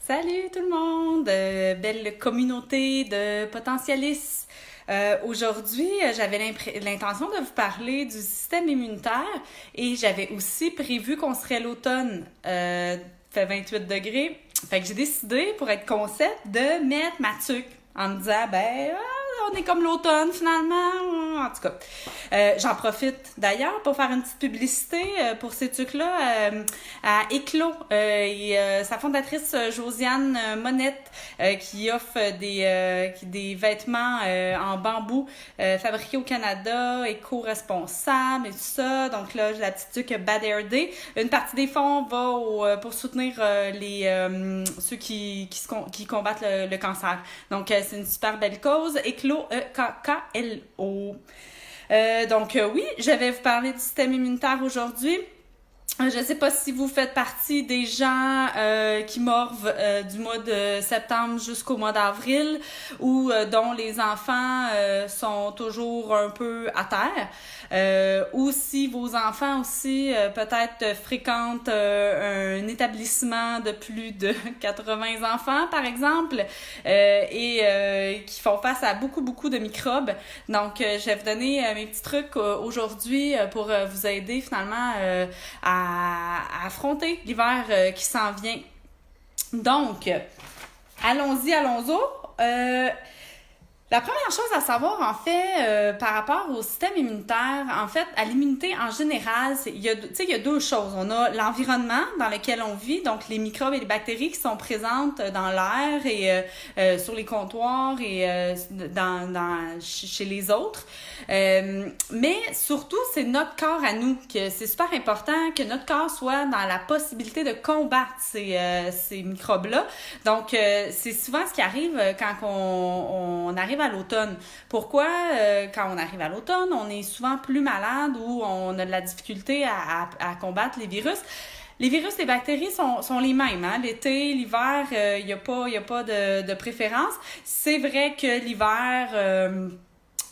Salut tout le monde, belle communauté de potentialistes. Aujourd'hui, j'avais l'intention de vous parler du système immunitaire et j'avais aussi prévu qu'on serait l'automne. Fait 28 degrés. Fait que j'ai décidé, pour être concept, de mettre ma tuque en me disant, on est comme l'automne finalement. En tout cas, j'en profite d'ailleurs pour faire une petite publicité pour ces trucs-là à Éclos. Sa fondatrice Josiane Monette qui offre des vêtements en bambou fabriqués au Canada, éco-responsables et tout ça. Donc là, j'ai la petite tuque Bad Hair Day. Une partie des fonds va pour soutenir ceux qui combattent le cancer. Donc, c'est une super belle cause. Éclos, E-K-K-L-O. Oui, je vais vous parler du système immunitaire aujourd'hui. Je ne sais pas si vous faites partie des gens qui morvent du mois de septembre jusqu'au mois d'avril ou dont les enfants sont toujours un peu à terre. Ou si vos enfants aussi peut-être fréquentent un établissement de plus de 80 enfants, par exemple, et qui font face à beaucoup de microbes. Donc, je vais vous donner mes petits trucs aujourd'hui pour vous aider finalement à affronter l'hiver qui s'en vient. Donc, allons-y. La première chose à savoir, en fait, par rapport au système immunitaire, en fait, à l'immunité en général, il y a deux choses. On a l'environnement dans lequel on vit, donc les microbes et les bactéries qui sont présentes dans l'air et sur les comptoirs et chez les autres. Mais surtout, c'est notre corps à nous, que c'est super important que notre corps soit dans la possibilité de combattre ces microbes-là. Donc, c'est souvent ce qui arrive quand on arrive à l'automne. Pourquoi, quand on arrive à l'automne, on est souvent plus malade ou on a de la difficulté à combattre les virus? Les virus et les bactéries sont les mêmes. Hein? L'été, l'hiver, il n'y a pas de préférence. C'est vrai que l'hiver...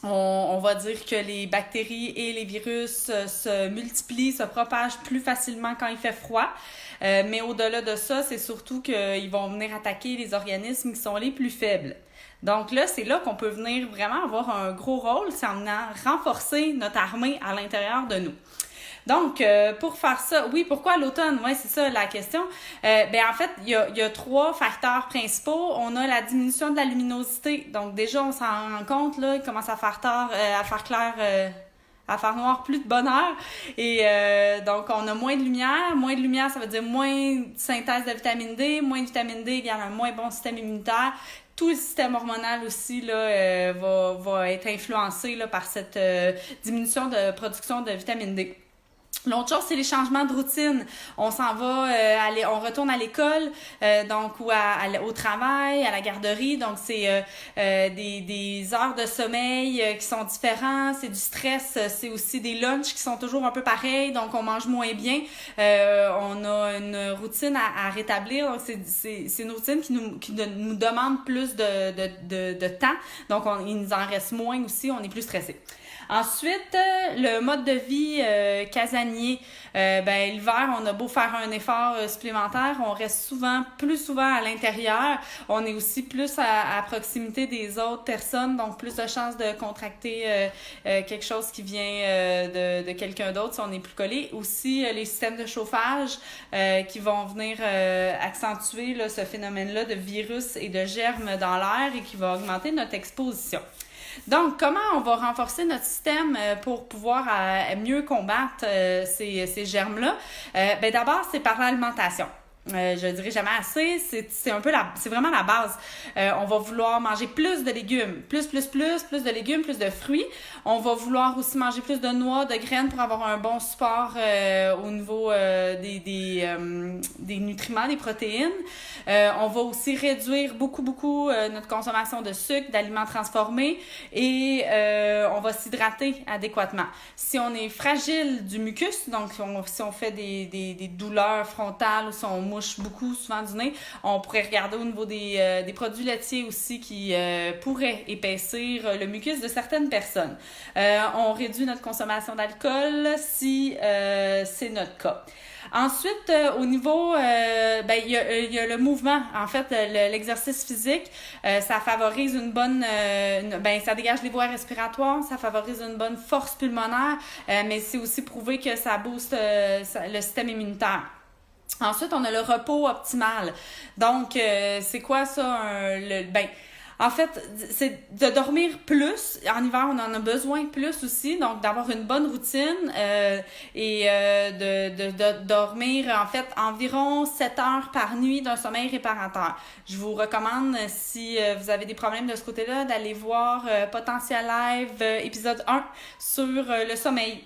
On va dire que les bactéries et les virus se multiplient, se propagent plus facilement quand il fait froid. Mais au-delà de ça, c'est surtout qu'ils vont venir attaquer les organismes qui sont les plus faibles. Donc là, c'est là qu'on peut venir vraiment avoir un gros rôle, c'est en venant renforcer notre armée à l'intérieur de nous. Donc, pour faire ça, oui, pourquoi l'automne? Oui, c'est ça la question. En fait, il y a trois facteurs principaux. On a la diminution de la luminosité. Donc, déjà, on s'en rend compte, là, il commence à faire tard, à faire clair, à faire noir, plus de bonne heure. Et donc, on a moins de lumière. Moins de lumière, ça veut dire moins de synthèse de vitamine D. Moins de vitamine D égale un moins bon système immunitaire. Tout le système hormonal aussi là, va être influencé là, par cette diminution de production de vitamine D. L'autre chose, c'est les changements de routine. On s'en va, on retourne à l'école, donc ou au travail, à la garderie. Donc c'est des heures de sommeil qui sont différentes. C'est du stress. C'est aussi des lunchs qui sont toujours un peu pareils. Donc on mange moins bien. On a une routine à rétablir. Donc c'est une routine qui nous demande plus de temps. Donc il nous en reste moins aussi. On est plus stressé. Ensuite, le mode de vie casanier. L'hiver, on a beau faire un effort supplémentaire, on reste plus souvent à l'intérieur. On est aussi plus à proximité des autres personnes, donc plus de chances de contracter quelque chose qui vient de quelqu'un d'autre si on est plus collé. Aussi, les systèmes de chauffage qui vont venir accentuer là, ce phénomène-là de virus et de germes dans l'air et qui va augmenter notre exposition. Donc, comment on va renforcer notre système pour pouvoir mieux combattre ces germes-là? D'abord, c'est par l'alimentation. Je dirais jamais assez, c'est vraiment la base. On va vouloir manger plus de légumes, plus de légumes, plus de fruits. On va vouloir aussi manger plus de noix, de graines pour avoir un bon support au niveau des nutriments, des protéines. On va aussi réduire beaucoup notre consommation de sucre, d'aliments transformés et on va s'hydrater adéquatement. Si on est fragile du mucus, donc si on fait des douleurs frontales ou si on mouche beaucoup souvent du nez. On pourrait regarder au niveau des produits laitiers aussi qui pourraient épaissir le mucus de certaines personnes. On réduit notre consommation d'alcool si c'est notre cas. Ensuite, au niveau, il y a le mouvement. En fait, l'exercice physique, ça favorise une bonne, ça dégage les voies respiratoires, ça favorise une bonne force pulmonaire, mais c'est aussi prouvé que ça booste le système immunitaire. Ensuite, on a le repos optimal. Donc, c'est quoi ça? En fait, c'est de dormir plus. En hiver, on en a besoin plus aussi, donc d'avoir une bonne routine de dormir, en fait, environ 7 heures par nuit d'un sommeil réparateur. Je vous recommande, si vous avez des problèmes de ce côté-là, d'aller voir Potentiel Live épisode 1 sur le sommeil.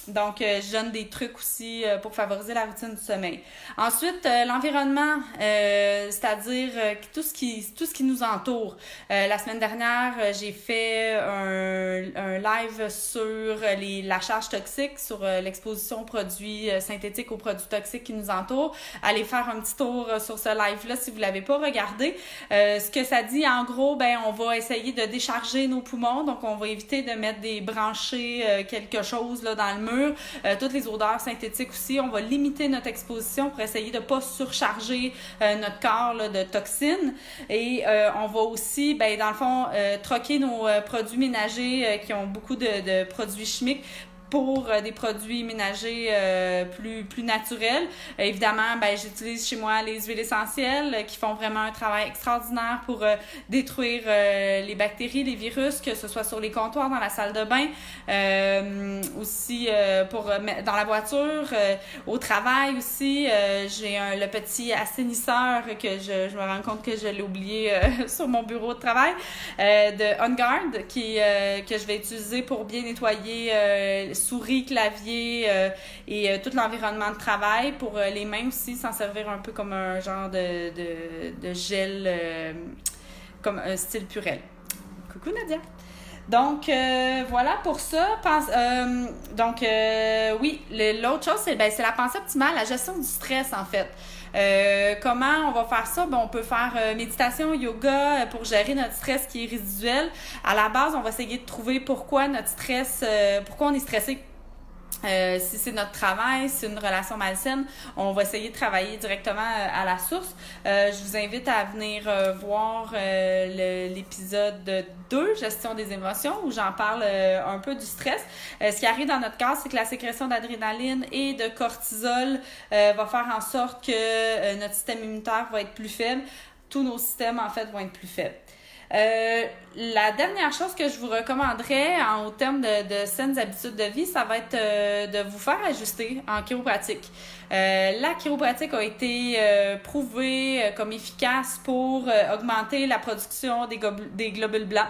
Donc, je donne des trucs aussi pour favoriser la routine du sommeil. Ensuite, l'environnement, c'est-à-dire tout ce qui nous entoure. La semaine dernière, j'ai fait un live sur la charge toxique, sur l'exposition aux produits synthétiques, aux produits toxiques qui nous entourent. Allez faire un petit tour sur ce live-là si vous ne l'avez pas regardé. Ce que ça dit, en gros, on va essayer de décharger nos poumons. Donc, on va éviter de mettre des branchés, quelque chose là, dans le mur. Toutes les odeurs synthétiques aussi, on va limiter notre exposition pour essayer de ne pas surcharger notre corps là, de toxines. Et on va aussi, dans le fond, troquer nos produits ménagers qui ont beaucoup de produits chimiques pour des produits ménagers plus naturels. Évidemment, j'utilise chez moi les huiles essentielles qui font vraiment un travail extraordinaire pour détruire les bactéries, les virus, que ce soit sur les comptoirs, dans la salle de bain, aussi dans la voiture, au travail aussi. J'ai le petit assainisseur que je me rends compte que je l'ai oublié sur mon bureau de travail, de On Guard, que je vais utiliser pour bien nettoyer souris, clavier et tout l'environnement de travail. Pour les mains aussi, s'en servir un peu comme un genre de gel, comme un style Purell. Coucou Nadia! Donc, voilà pour ça. Oui, l'autre chose, c'est la pensée optimale, la gestion du stress, en fait. Comment on va faire ça? On peut faire méditation, yoga pour gérer notre stress qui est résiduel. À la base, on va essayer de trouver pourquoi on est stressé. Si c'est notre travail, si c'est une relation malsaine, on va essayer de travailler directement à la source. Je vous invite à venir voir l'épisode 2, gestion des émotions, où j'en parle un peu du stress. Ce qui arrive dans notre cas, c'est que la sécrétion d'adrénaline et de cortisol va faire en sorte que notre système immunitaire va être plus faible. Tous nos systèmes, en fait, vont être plus faibles. La dernière chose que je vous recommanderais au terme de saines habitudes de vie, ça va être de vous faire ajuster en chiropratique. La chiropratique a été prouvée comme efficace pour augmenter la production des globules blancs.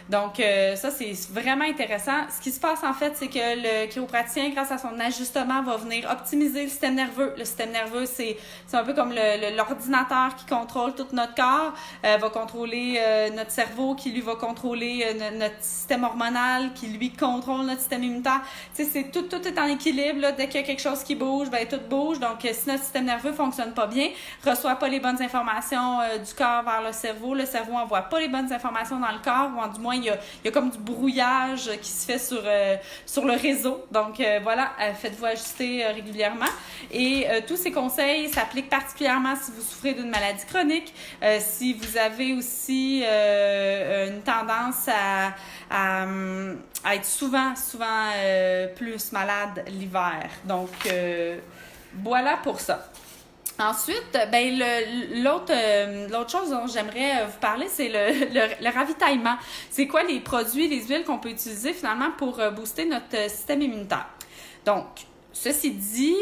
Donc, ça, c'est vraiment intéressant. Ce qui se passe, en fait, c'est que le chiropraticien, grâce à son ajustement, va venir optimiser le système nerveux. Le système nerveux, c'est un peu comme l'ordinateur qui contrôle tout notre corps, va contrôler notre cerveau, qui lui va contrôler notre système hormonal, qui lui contrôle notre système immunitaire. Tu sais, tout est en équilibre, là. Dès qu'il y a quelque chose qui bouge, tout bouge. Donc, si notre système nerveux fonctionne pas bien, reçoit pas les bonnes informations du corps vers le cerveau envoie pas les bonnes informations dans le corps, ou du moins, il y a comme du brouillage qui se fait sur le réseau. Donc, voilà, faites-vous ajuster régulièrement. Et tous ces conseils s'appliquent particulièrement si vous souffrez d'une maladie chronique, si vous avez aussi une tendance à être souvent plus malade l'hiver. Donc, voilà pour ça. Ensuite, l'autre chose dont j'aimerais vous parler, c'est le ravitaillement. C'est quoi les produits, les huiles qu'on peut utiliser finalement pour booster notre système immunitaire? Donc, ceci dit,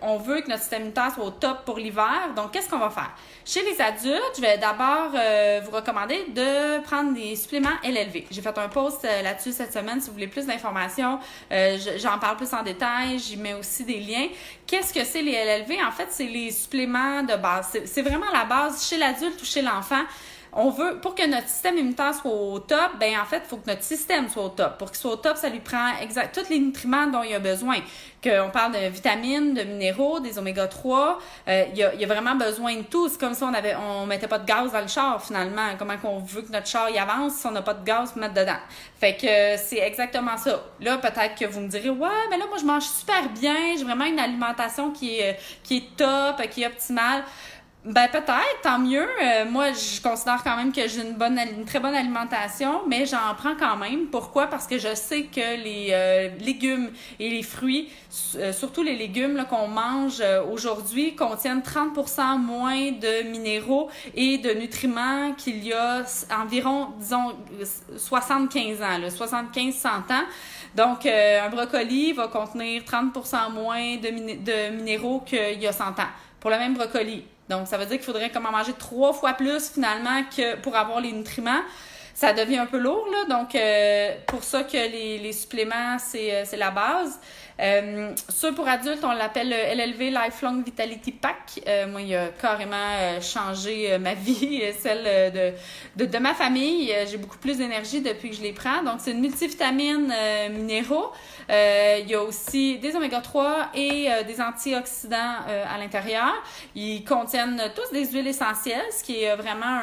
on veut que notre système immunitaire soit au top pour l'hiver. Donc, qu'est-ce qu'on va faire? Chez les adultes, je vais d'abord vous recommander de prendre des suppléments LLV. J'ai fait un post là-dessus cette semaine si vous voulez plus d'informations. J'en parle plus en détail. J'y mets aussi des liens. Qu'est-ce que c'est les LLV? En fait, c'est les suppléments de base. C'est vraiment la base chez l'adulte ou chez l'enfant. on veut, pour que notre système immunitaire soit au top, ben en fait, il faut que notre système soit au top. Pour qu'il soit au top, ça lui prend tous les nutriments dont il a besoin. Qu'on parle de vitamines, de minéraux, des oméga-3, il y a vraiment besoin de tout. C'est comme si on mettait pas de gaz dans le char, finalement. Comment qu'on veut que notre char y avance si on n'a pas de gaz pour mettre dedans. Fait que c'est exactement ça. Là, peut-être que vous me direz, ouais, mais là, moi, je mange super bien, j'ai vraiment une alimentation qui est top, qui est optimale. Ben peut-être, tant mieux. Moi, je considère quand même que j'ai une très bonne alimentation, mais j'en prends quand même. Pourquoi? Parce que je sais que les légumes et les fruits, surtout les légumes là, qu'on mange aujourd'hui, contiennent 30% moins de minéraux et de nutriments qu'il y a environ, disons, 75 ans, 75-100 ans. Donc, un brocoli va contenir 30% moins de minéraux qu'il y a 100 ans pour le même brocoli. Donc, ça veut dire qu'il faudrait comme en manger 3 fois plus, finalement, que pour avoir les nutriments. Ça devient un peu lourd, là. Donc, pour ça que les suppléments, c'est la base. Ceux pour adultes, on l'appelle le LLV Lifelong Vitality Pack. Moi, il a carrément changé ma vie et celle de ma famille. J'ai beaucoup plus d'énergie depuis que je les prends. Donc, c'est une multivitamine minéraux. Il y a aussi des oméga-3 et des antioxydants à l'intérieur. Ils contiennent tous des huiles essentielles, ce qui est vraiment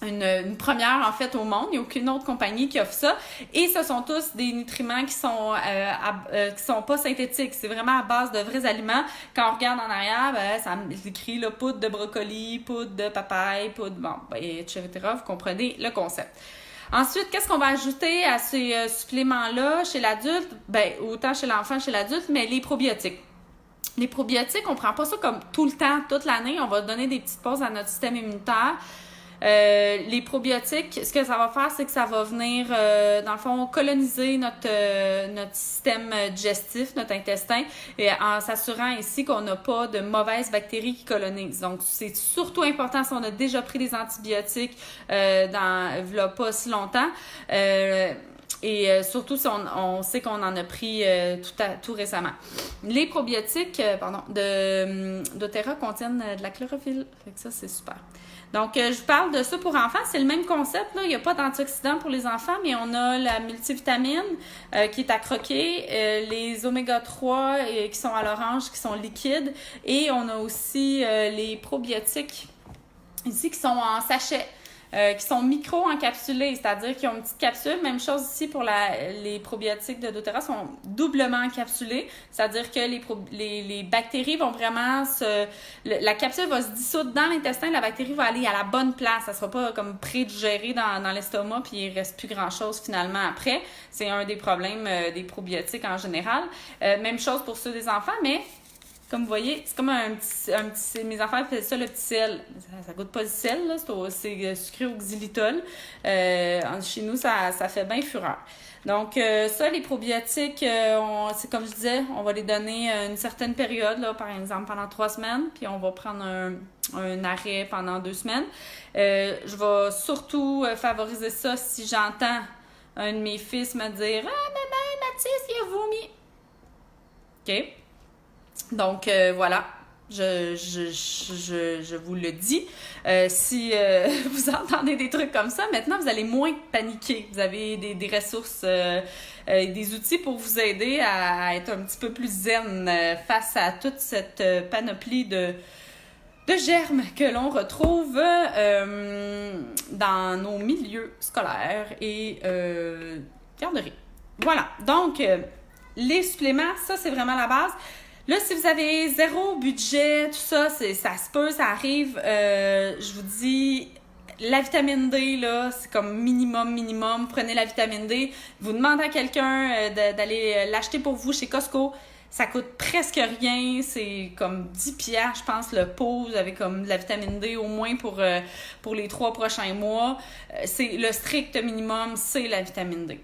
une première en fait au monde. Il n'y a aucune autre compagnie qui offre ça. Et ce sont tous des nutriments qui sont pas synthétiques. C'est vraiment à base de vrais aliments. Quand on regarde en arrière, ça écrit là, poudre de brocoli, poudre de papaye, etc. Vous comprenez le concept. Ensuite, qu'est-ce qu'on va ajouter à ces suppléments-là chez l'adulte? Ben, autant chez l'enfant, chez l'adulte, mais les probiotiques. Les probiotiques, on prend pas ça comme tout le temps, toute l'année. On va donner des petites pauses à notre système immunitaire. Les probiotiques, ce que ça va faire, c'est que ça va venir, dans le fond, coloniser notre système digestif, notre intestin, et en s'assurant ici qu'on n'a pas de mauvaises bactéries qui colonisent. Donc, c'est surtout important si on a déjà pris des antibiotiques là, pas si longtemps. Et surtout si on sait qu'on en a pris tout récemment. Les probiotiques d'Otera contiennent de la chlorophylle. Fait que ça, c'est super. Donc, je vous parle de ça pour enfants. C'est le même concept, là. Il n'y a pas d'antioxydants pour les enfants, mais on a la multivitamine qui est à croquer, les oméga-3 qui sont à l'orange, qui sont liquides, et on a aussi les probiotiques ici qui sont en sachet. Qui sont micro-encapsulés, c'est-à-dire qu'ils ont une petite capsule. Même chose ici pour les probiotiques de doTERRA sont doublement encapsulés, c'est-à-dire que les bactéries vont vraiment la capsule va se dissoudre dans l'intestin, la bactérie va aller à la bonne place, ça sera pas comme prédigéré dans l'estomac puis il reste plus grand-chose finalement après. C'est un des problèmes des probiotiques en général. Même chose pour ceux des enfants, mais comme vous voyez, c'est comme un petit mes enfants appellent ça le petit sel. Ça goûte pas le sel, là, c'est sucré au xylitol. Chez nous, ça fait bien fureur. Donc, ça, les probiotiques, c'est comme je disais, on va les donner une certaine période, là, par exemple pendant 3 semaines, puis on va prendre un arrêt pendant 2 semaines. Je vais surtout favoriser ça si j'entends un de mes fils me dire « Ah, maman, Mathis, il a vomi! » OK? Donc, voilà, je vous le dis. Si vous entendez des trucs comme ça, maintenant, vous allez moins paniquer. Vous avez des ressources, des outils pour vous aider à être un petit peu plus zen face à toute cette panoplie de germes que l'on retrouve dans nos milieux scolaires et garderies. Voilà, donc, les suppléments, ça, c'est vraiment la base. Là, si vous avez 0 budget, tout ça, ça se peut, ça arrive. Je vous dis, la vitamine D, là, c'est comme minimum. Prenez la vitamine D. Vous demandez à quelqu'un d'aller l'acheter pour vous chez Costco. Ça coûte presque rien. C'est comme 10$, je pense, le pot. Vous avez comme de la vitamine D au moins pour les 3 prochains mois. C'est le strict minimum, c'est la vitamine D.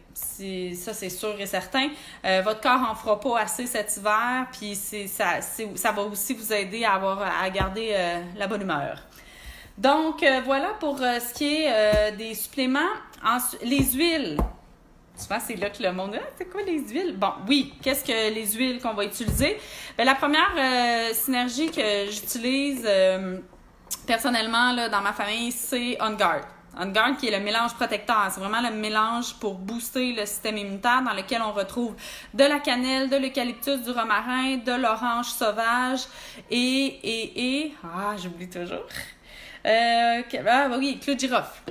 Ça, c'est sûr et certain. Votre corps en fera pas assez cet hiver, puis ça va aussi vous aider à garder la bonne humeur. Donc, voilà pour ce qui est des suppléments. Les huiles. Souvent, c'est là que le monde dit « Ah, c'est quoi les huiles? » Bon, oui, qu'est-ce que les huiles qu'on va utiliser? Bien, la première synergie que j'utilise Personnellement, là, dans ma famille, c'est On Guard. On Guard qui est le mélange protecteur. C'est vraiment le mélange pour booster le système immunitaire dans lequel on retrouve de la cannelle, de l'eucalyptus, du romarin, de l'orange sauvage j'oublie toujours. Clou de girofle.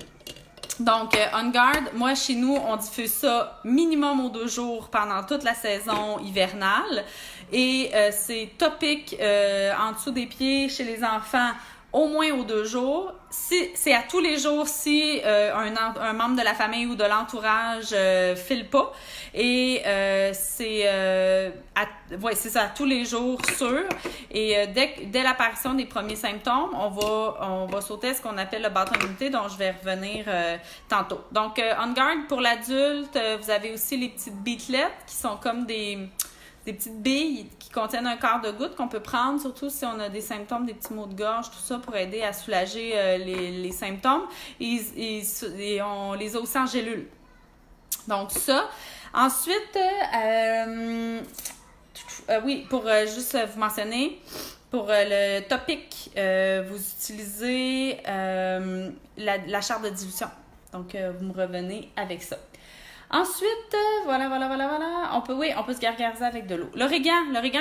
Donc, On Guard, moi, chez nous, on diffuse ça minimum aux 2 jours pendant toute la saison hivernale. Et c'est topique en dessous des pieds chez les enfants au moins aux 2 jours. C'est à tous les jours si un membre de la famille ou de l'entourage file pas. Et c'est ça, à tous les jours sûr. Et dès l'apparition des premiers symptômes, on va sauter à ce qu'on appelle le bâton immunité, dont je vais revenir tantôt. Donc, On Guard pour l'adulte, vous avez aussi les petites beetlettes qui sont comme des petites billes qui contiennent un quart de goutte qu'on peut prendre, surtout si on a des symptômes, des petits maux de gorge, tout ça, pour aider à soulager les symptômes. Et on les a aussi en gélule. Donc ça. Ensuite, pour juste vous mentionner, pour le topic, vous utilisez la charte de dilution. Donc, vous me revenez avec ça. Ensuite, voilà. On peut se gargariser avec de l'eau. L'origan,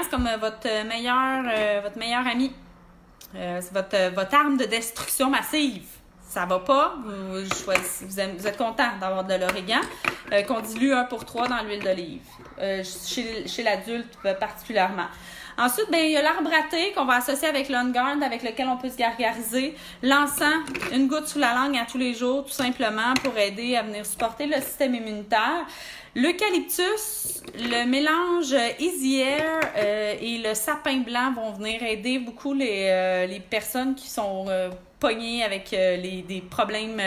c'est comme votre meilleur ami. C'est votre arme de destruction massive. Ça va pas, vous êtes content d'avoir de l'origan, qu'on dilue 1/3 dans l'huile d'olive, chez l'adulte particulièrement. Ensuite, il y a l'arbre à thé qu'on va associer avec l'On Guard, avec lequel on peut se gargariser. L'encens, une goutte sous la langue à tous les jours, tout simplement, pour aider à venir supporter le système immunitaire. L'eucalyptus, le mélange Easy Air et le sapin blanc vont venir aider beaucoup les personnes qui sont pognées avec des problèmes,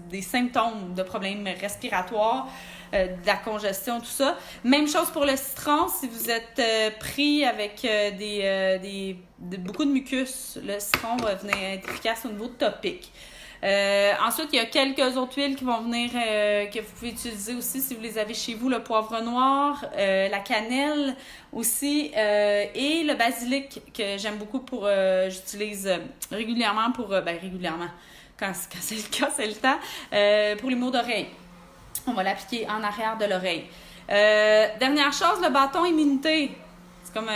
des symptômes de problèmes respiratoires, de la congestion, tout ça. Même chose pour le citron, si vous êtes pris avec beaucoup de mucus, le citron va venir être efficace au niveau topique. Ensuite, il y a quelques autres huiles qui vont venir, que vous pouvez utiliser aussi si vous les avez chez vous, le poivre noir, la cannelle aussi, et le basilic que j'aime beaucoup j'utilise régulièrement régulièrement, quand c'est le cas, c'est le temps, pour les maux d'oreille. On va l'appliquer en arrière de l'oreille. Dernière chose, le bâton immunité. C'est comme...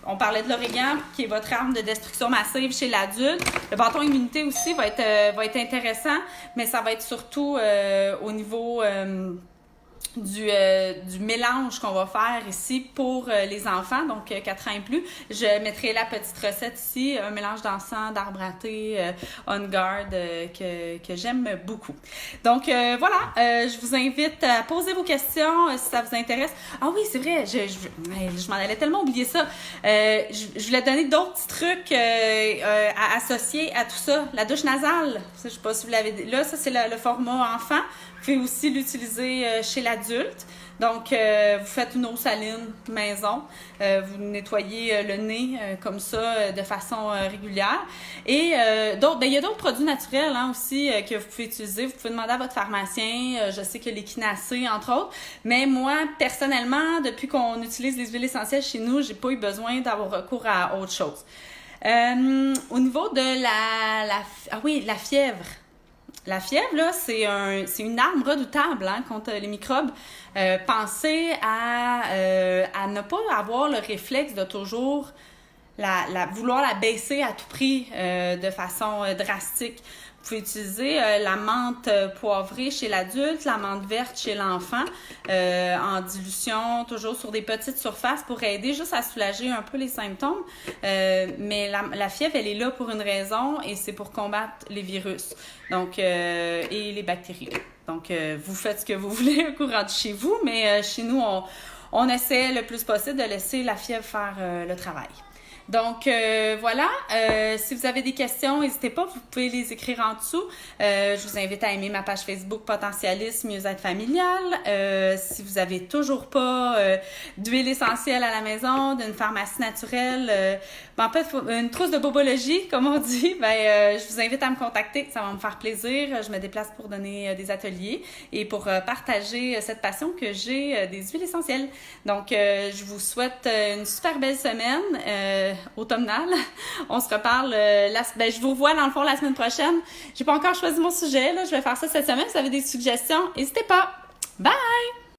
on parlait de l'origan, qui est votre arme de destruction massive chez l'adulte. Le bâton immunité aussi va être intéressant, mais ça va être surtout au niveau du mélange qu'on va faire ici pour les enfants, donc 4 ans et plus. Je mettrai la petite recette ici, un mélange d'encens, d'arbre à thé, On Guard, que j'aime beaucoup. Donc voilà, je vous invite à poser vos questions si ça vous intéresse. Ah oui, c'est vrai, je m'en allais tellement oublier ça. Je voulais donner d'autres petits trucs à associer à tout ça. La douche nasale, ça, je sais pas si vous l'avez... Là, ça, c'est le format enfant. Vous pouvez aussi l'utiliser chez l'adulte. Donc, vous faites une eau saline maison. Vous nettoyez le nez comme ça de façon régulière. Et il y a d'autres produits naturels aussi que vous pouvez utiliser. Vous pouvez demander à votre pharmacien. Je sais que l'échinacée, entre autres. Mais moi, personnellement, depuis qu'on utilise les huiles essentielles chez nous, j'ai pas eu besoin d'avoir recours à autre chose. Au niveau de la fièvre. La fièvre, là, c'est une arme redoutable contre les microbes. Pensez à ne pas avoir le réflexe de toujours vouloir la baisser à tout prix de façon drastique. Vous pouvez utiliser la menthe poivrée chez l'adulte, la menthe verte chez l'enfant, en dilution, toujours sur des petites surfaces pour aider juste à soulager un peu les symptômes. Mais la fièvre, elle est là pour une raison et c'est pour combattre les virus et les bactéries. Donc, vous faites ce que vous voulez au courant de chez vous, mais chez nous, on essaie le plus possible de laisser la fièvre faire le travail. Donc, voilà. Si vous avez des questions, n'hésitez pas, vous pouvez les écrire en dessous. Je vous invite à aimer ma page Facebook Potentialiste Mieux-être familial. Si vous avez toujours pas d'huile essentielle à la maison, d'une pharmacie naturelle, en fait, une trousse de bobologie, comme on dit, je vous invite à me contacter. Ça va me faire plaisir. Je me déplace pour donner des ateliers et pour partager cette passion que j'ai des huiles essentielles. Donc, je vous souhaite une super belle semaine. automnale. On se reparle, je vous revois dans le fond la semaine prochaine. J'ai pas encore choisi mon sujet, là, je vais faire ça cette semaine. Si vous avez des suggestions, n'hésitez pas. Bye!